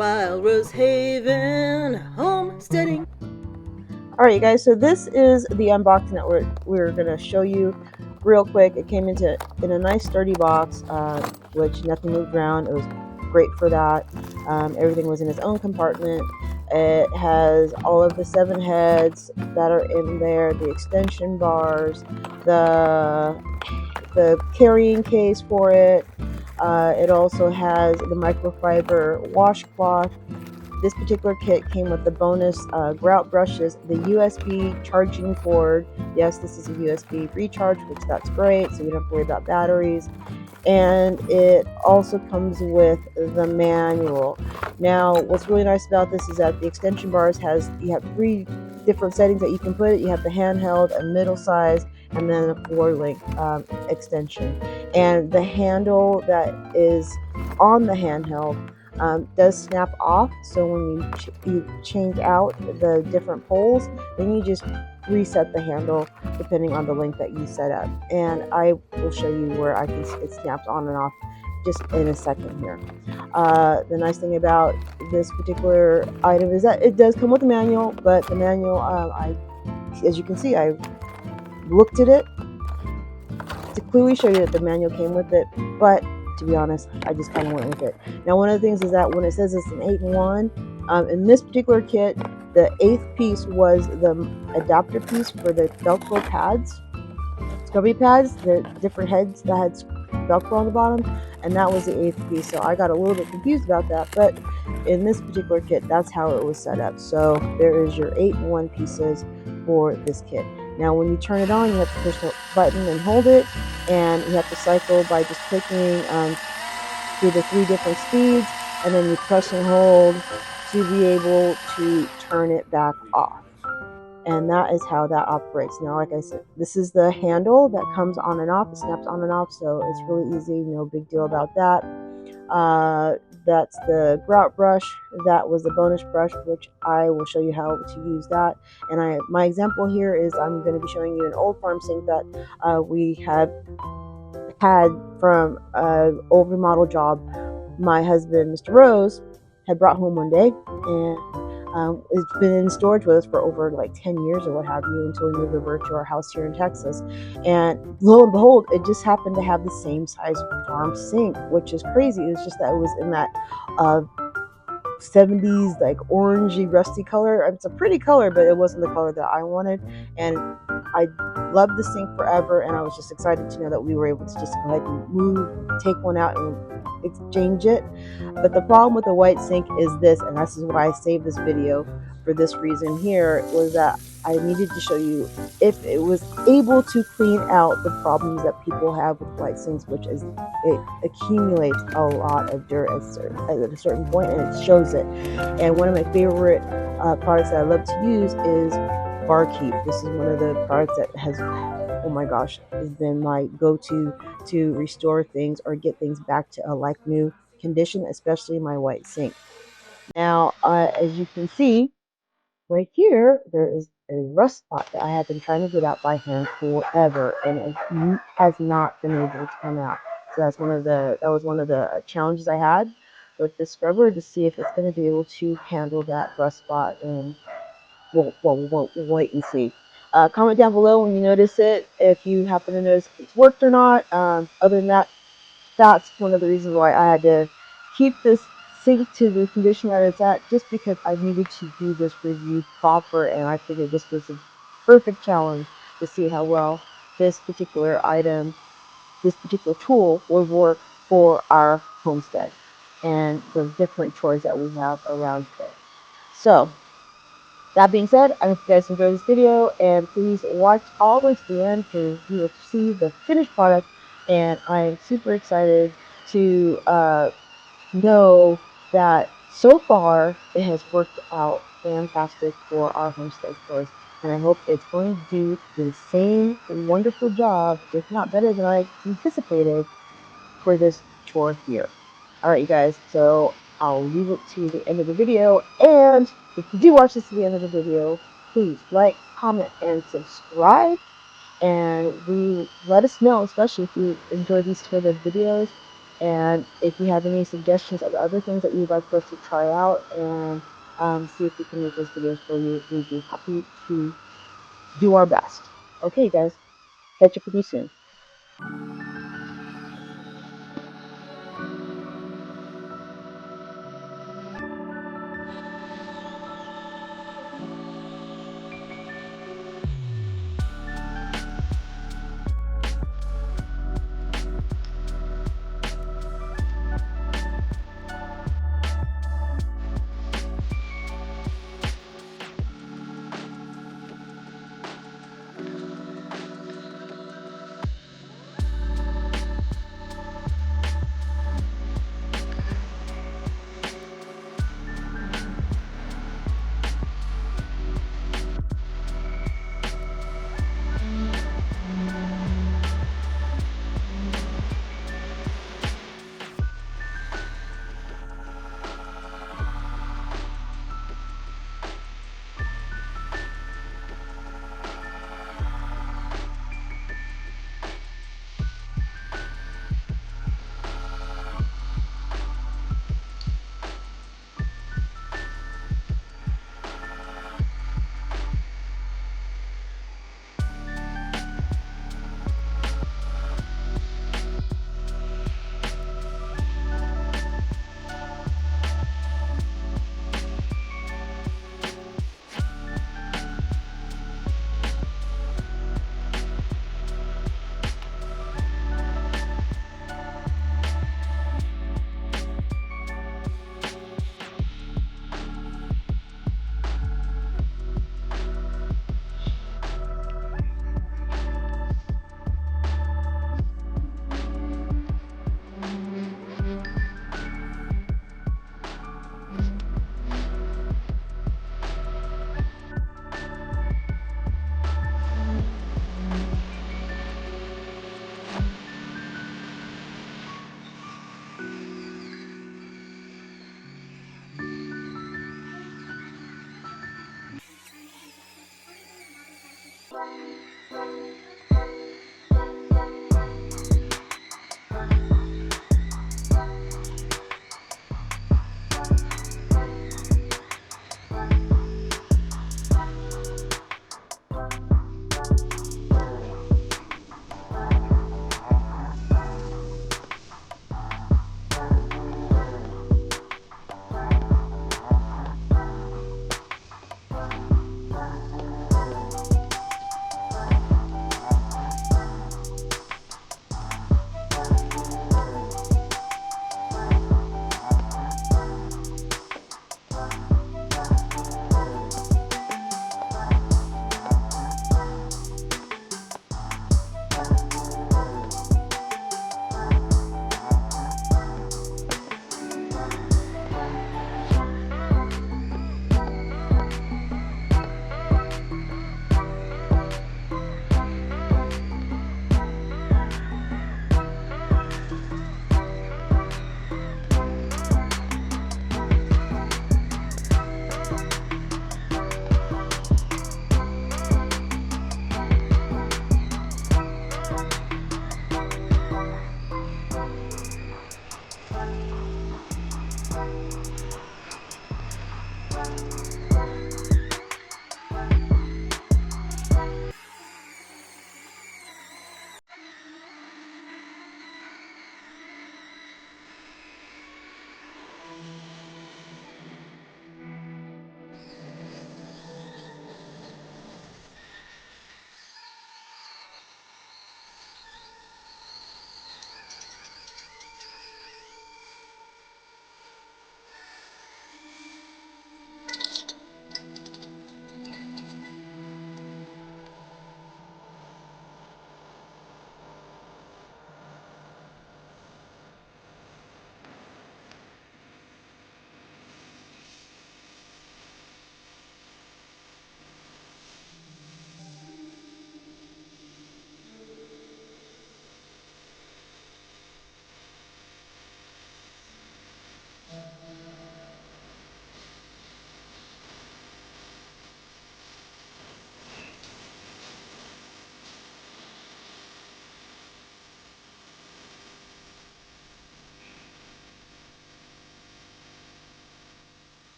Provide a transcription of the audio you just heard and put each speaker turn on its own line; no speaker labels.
Wild Rose Haven, homesteading.
Alright, you guys, so this is the unboxing that we're going to show you real quick. It came in a nice sturdy box, which nothing moved around. It was great for that. Everything was in its own compartment. It has all of the 7 heads that are in there, the extension bars, the carrying case for it. It also has the microfiber washcloth. This particular kit came with the bonus grout brushes, the USB charging cord. Yes, this is a USB recharge, which that's great, so you don't have to worry about batteries. And it also comes with the manual. Now, what's really nice about this is that the extension bars you have 3 different settings that you can put it. You have the handheld, a middle size, and then a floor length extension. And the handle that is on the handheld does snap off, so when you change out the different poles, then you just reset the handle depending on the length that you set up. And I will show you where it snaps on and off just in a second here. The nice thing about this particular item is that it does come with a manual, but the manual, as you can see, I looked at it to clearly show you that the manual came with it, but to be honest, I just kind of went with it. Now, one of the things is that when it says it's an 8-in-1, in this particular kit, the 8th piece was the adapter piece for the Velcro pads, scrubby pads, the different heads that had Velcro on the bottom, and that was the 8th piece. So I got a little bit confused about that, but in this particular kit, that's how it was set up. So there is your 8-in-1 pieces for this kit. Now, when you turn it on, you have to push the button and hold it, and you have to cycle by just clicking through the 3 different speeds, and then you press and hold to be able to turn it back off. And that is how that operates. Now, like I said, this is the handle that comes on and off. It snaps on and off, so it's really easy. No big deal about that. That's the grout brush. That was the bonus brush, which I will show you how to use that. And my example here is I'm going to be showing you an old farm sink that we had from an old remodel job my husband, Mr. Rose, had brought home one day, and it's been in storage with us for over like 10 years or what have you, until we moved over to our house here in Texas. And lo and behold, it just happened to have the same size farm sink, which is crazy. It's just that it was in that 70s like orangey rusty color. It's a pretty color, but it wasn't the color that I wanted, and I loved the sink forever, and I was just excited to know that we were able to just go ahead and take one out and exchange it. But the problem with the white sink is this, and this is why I saved this video for this reason here, was that I needed to show you if it was able to clean out the problems that people have with white sinks, which is it accumulates a lot of dirt at a certain point, and it shows it. And one of my favorite products that I love to use is Barkeep. This is one of the products that has, oh my gosh, has been my go-to to restore things or get things back to a like new condition, especially my white sink. Now, as you can see right here, there is a rust spot that I have been trying to get out by hand forever, and it has not been able to come out. So that was one of the challenges I had with this scrubber, to see if it's going to be able to handle that rust spot. And we'll wait and see. Comment down below when you notice it, if you happen to notice if it's worked or not. Other than that, that's one of the reasons why I had to keep this sink to the condition that it's at, just because I needed to do this review proper, and I figured this was a perfect challenge to see how well this particular item, this particular tool would work for our homestead and the different chores that we have around here. So, that being said, I hope you guys enjoyed this video, and please watch all the way to the end to see the finished product. And I'm super excited to know that so far it has worked out fantastic for our homestead chores, and I hope it's going to do the same wonderful job, if not better than I anticipated, for this chore here. Alright, you guys, so I'll leave it to the end of the video, and if you do watch this to the end of the video, please like, comment, and subscribe, and let us know, especially if you enjoy these sort of videos, And if you have any suggestions of other things that you'd like for us to try out and see if we can make those videos for you, we'd be happy to do our best. Okay, guys, catch up with you soon.